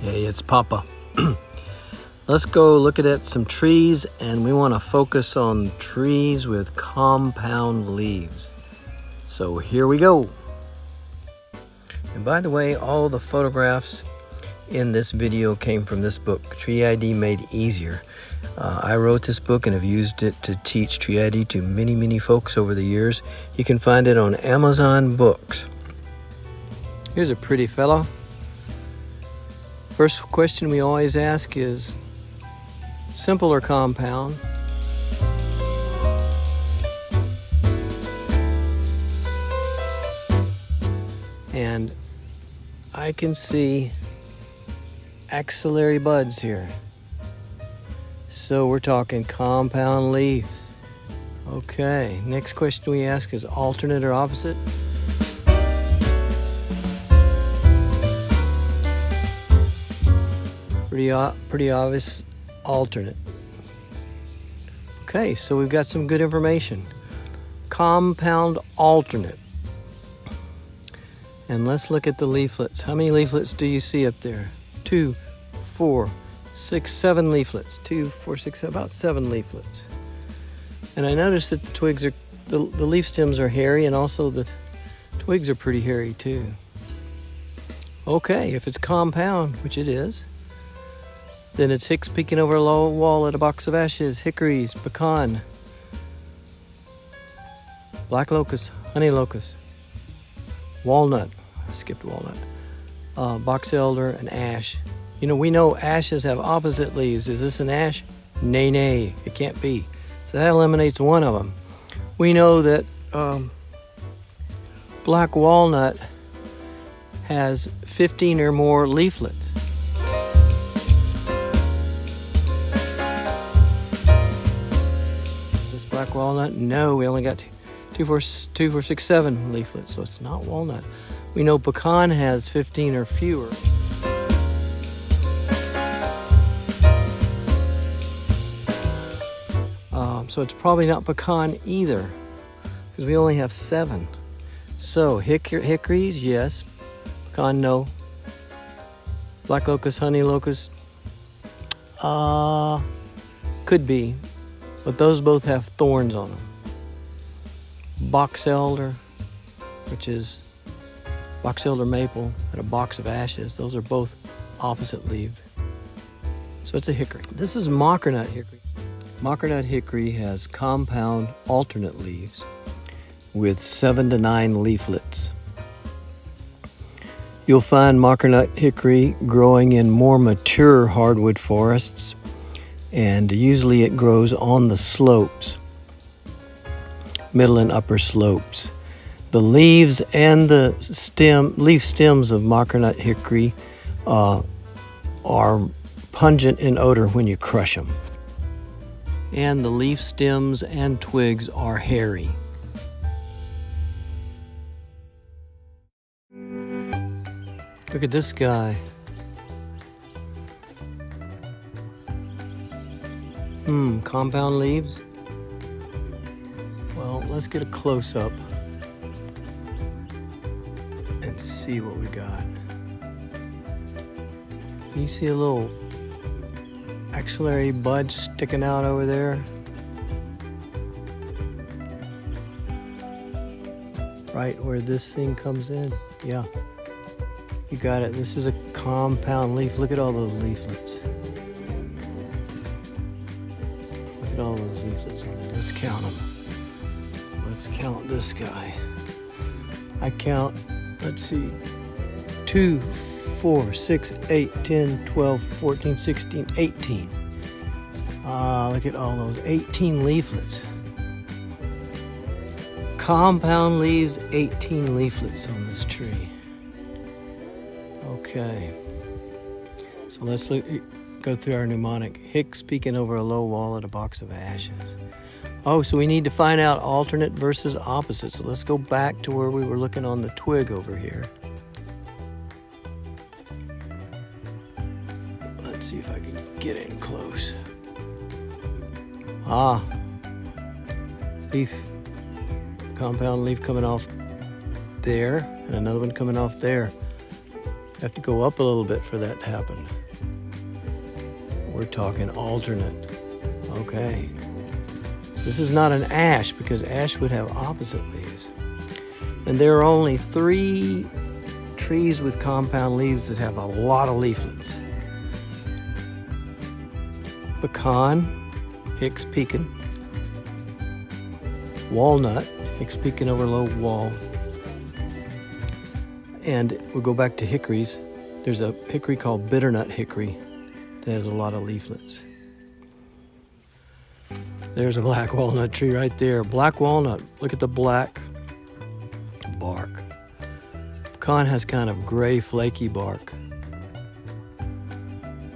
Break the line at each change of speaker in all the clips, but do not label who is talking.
Hey, it's Papa. Let's go look at some trees, and we want to focus on trees with compound leaves. So here we go. And by the way, all the photographs in this video came from this book, Tree ID Made Easier. I wrote this book and have used it to teach Tree ID to many folks over the years. You can find it on Amazon Books. Here's a pretty fellow. First question we always ask is, simple or compound? And I can see axillary buds here. So we're talking compound leaves. Okay, next question we ask is alternate or opposite? Pretty obvious alternate. Okay, so we've got some good information. Compound alternate. And let's look at the leaflets. How many leaflets do you see up there? 2, 4, 6, 7 leaflets. 2, 4, 6, about 7 leaflets. And I noticed that the twigs are, the leaf stems are hairy, and also the twigs are pretty hairy too. Okay, if it's compound, which it is, then it's hicks peeking over a low wall at a box of ashes, hickories, pecan, black locust, honey locust, walnut, I skipped walnut, box elder, and ash. You know, we know ashes have opposite leaves. Is this an ash? Nay, it can't be. So that eliminates one of them. We know that black walnut has 15 or more leaflets. Black walnut? No, we only got 2, 4, 6, 7 leaflets, so it's not walnut. We know pecan has 15 or fewer. So it's probably not pecan either, because we only have 7. So hickories, yes. Pecan, no. Black locust, honey locust, could be. But those both have thorns on them. Box elder, which is box elder maple, and a box of ashes, those are both opposite leaved. So it's a hickory. This is mockernut hickory. Mockernut hickory has compound alternate leaves with 7 to 9 leaflets. You'll find mockernut hickory growing in more mature hardwood forests, and usually it grows on the slopes, middle and upper slopes. The leaves and the leaf stems of mockernut hickory are pungent in odor when you crush them. And the leaf stems and twigs are hairy. Look at this guy. Compound leaves? Well, let's get a close-up and see what we got. Can you see a little axillary bud sticking out over there? Right where this thing comes in? Yeah, you got it. This is a compound leaf. Look at all those leaflets. All those leaflets on it. Let's count them. Let's count this guy. I count, let's see, 2, 4, 6, 8, 10, 12, 14, 16, 18. Look at all those 18 leaflets. Compound leaves, 18 leaflets on this tree. Okay. So let's go through our mnemonic. Hicks peeking over a low wall at a box of ashes. Oh, so we need to find out alternate versus opposite. So let's go back to where we were looking on the twig over here. Let's see if I can get in close. Leaf. Compound leaf coming off there, and another one coming off there. Have to go up a little bit for that to happen. We're talking alternate. Okay. So this is not an ash because ash would have opposite leaves. And there are only 3 trees with compound leaves that have a lot of leaflets. Pecan, Hicks pecan. Walnut, Hicks pecan over low wall. And we'll go back to hickories. There's a hickory called bitternut hickory that has a lot of leaflets. There's a black walnut tree right there. Black walnut, look at the black bark. Pecan has kind of gray, flaky bark.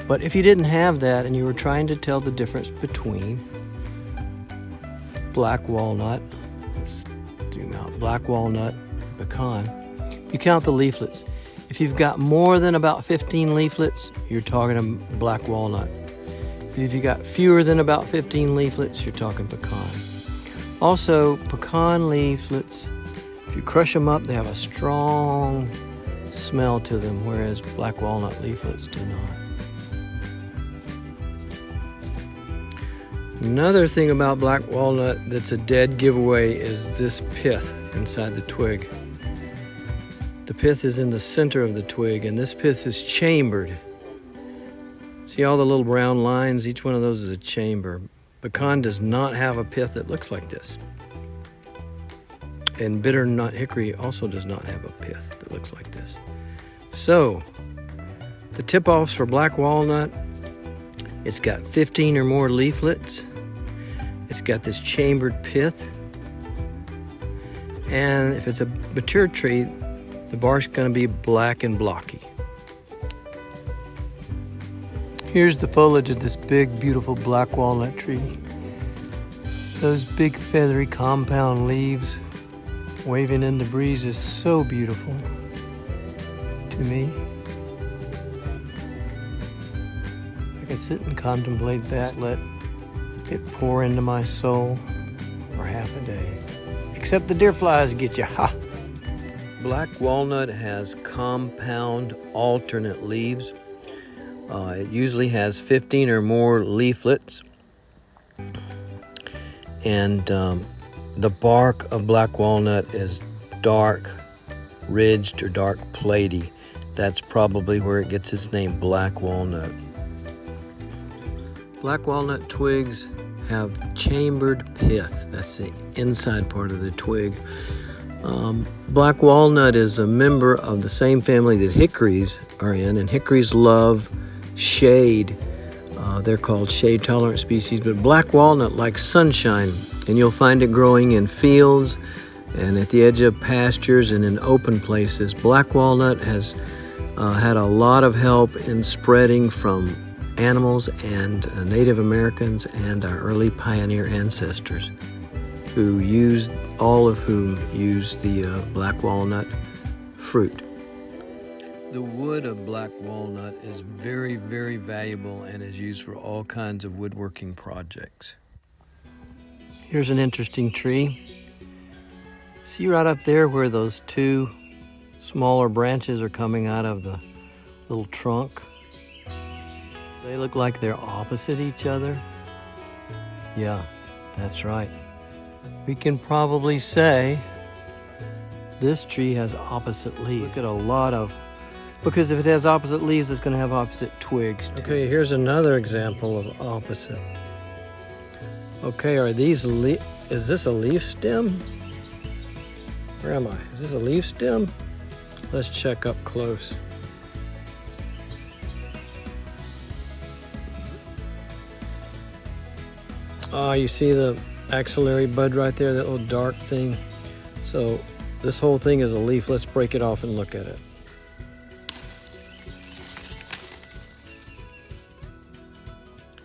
But if you didn't have that and you were trying to tell the difference between black walnut, let's zoom out, black walnut, pecan, you count the leaflets. If you've got more than about 15 leaflets, you're talking a black walnut. If you've got fewer than about 15 leaflets, you're talking pecan. Also, pecan leaflets, if you crush them up, they have a strong smell to them, whereas black walnut leaflets do not. Another thing about black walnut that's a dead giveaway is this pith inside the twig. The pith is in the center of the twig, and this pith is chambered. See all the little brown lines? Each one of those is a chamber. Pecan does not have a pith that looks like this. And bitternut hickory also does not have a pith that looks like this. So, the tip-offs for black walnut, it's got 15 or more leaflets. It's got this chambered pith. And if it's a mature tree, the bark's going to be black and blocky. Here's the foliage of this big, beautiful black walnut tree. Those big, feathery, compound leaves waving in the breeze is so beautiful to me. I could sit and contemplate that, let it pour into my soul for half a day. Except the deer flies get you, ha! Black walnut has compound alternate leaves. It usually has 15 or more leaflets. And the bark of black walnut is dark ridged or dark platy. That's probably where it gets its name, black walnut. Black walnut twigs have chambered pith. That's the inside part of the twig. Black walnut is a member of the same family that hickories are in, and hickories love shade. They're called shade-tolerant species, but black walnut likes sunshine, and you'll find it growing in fields and at the edge of pastures and in open places. Black walnut has had a lot of help in spreading from animals and Native Americans and our early pioneer ancestors, all of whom used the black walnut fruit. The wood of black walnut is very, very valuable and is used for all kinds of woodworking projects. Here's an interesting tree. See right up there where those 2 smaller branches are coming out of the little trunk? They look like they're opposite each other. Yeah, that's right. We can probably say this tree has opposite leaves. Look at a lot of, because if it has opposite leaves, it's going to have opposite twigs too. Okay, here's another example of opposite. Okay, is this a leaf stem? Where am I? Is this a leaf stem? Let's check up close. You see the axillary bud right there, that little dark thing? So this whole thing is a leaf. Let's break it off and look at it.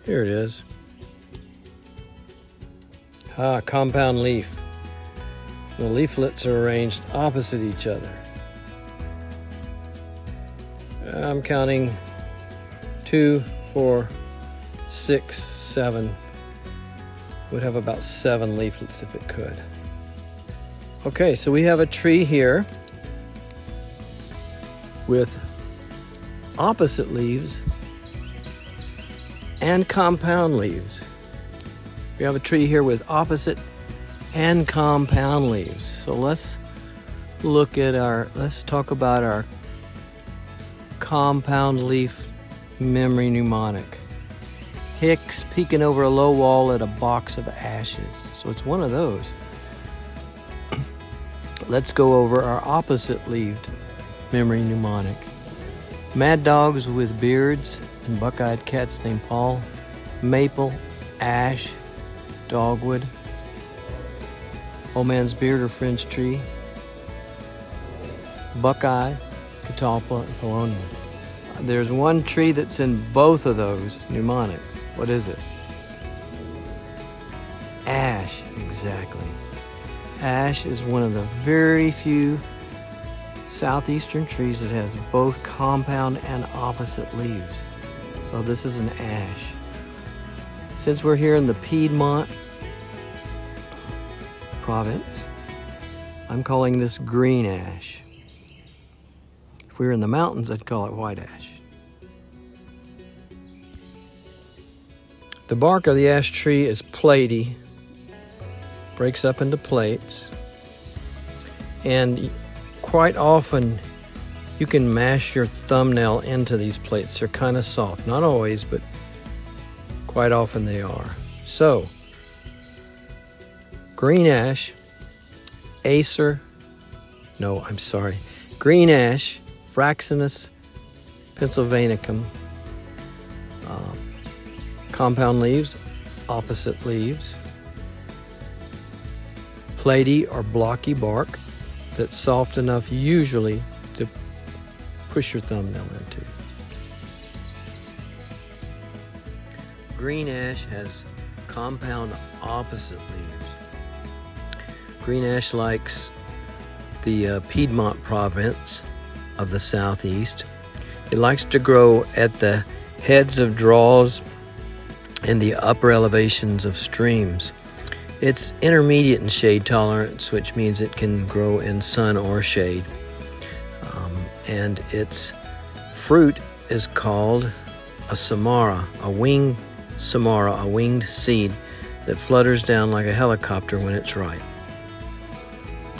Here it is. Compound leaf. The leaflets are arranged opposite each other. I'm counting 2, 4, 6, 7. Would have about 7 leaflets if it could. Okay, so we have a tree here with opposite leaves and compound leaves. We have a tree here with opposite and compound leaves. So let's talk about our compound leaf memory mnemonic. Hicks peeking over a low wall at a box of ashes. So it's one of those. Let's go over our opposite leaved memory mnemonic. Mad dogs with beards and buck-eyed cats named Paul. Maple, ash, dogwood. Old man's beard or fringe tree. Buckeye, catalpa, and paulownia. There's one tree that's in both of those mnemonics. What is it? Ash, exactly. Ash is one of the very few southeastern trees that has both compound and opposite leaves. So this is an ash. Since we're here in the Piedmont province, I'm calling this green ash. If we were in the mountains, I'd call it white ash. The bark of the ash tree is platy, breaks up into plates, and quite often you can mash your thumbnail into these plates. They're kind of soft, not always, but quite often they are. So, green ash, green ash, Fraxinus pennsylvanicum, compound leaves, opposite leaves, platy or blocky bark that's soft enough usually to push your thumbnail into. Green ash has compound opposite leaves. Green ash likes the Piedmont province of the southeast. It likes to grow at the heads of draws and the upper elevations of streams. It's intermediate in shade tolerance, which means it can grow in sun or shade. And its fruit is called a samara, a winged samara, a winged seed that flutters down like a helicopter when it's ripe.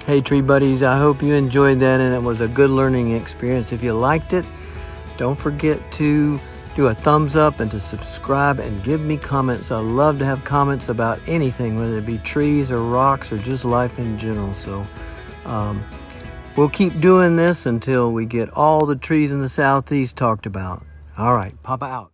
Hey tree buddies, I hope you enjoyed that and it was a good learning experience. If you liked it, don't forget to do a thumbs up and to subscribe and give me comments. I love to have comments about anything, whether it be trees or rocks or just life in general. So we'll keep doing this until we get all the trees in the southeast talked about. All right, Papa out.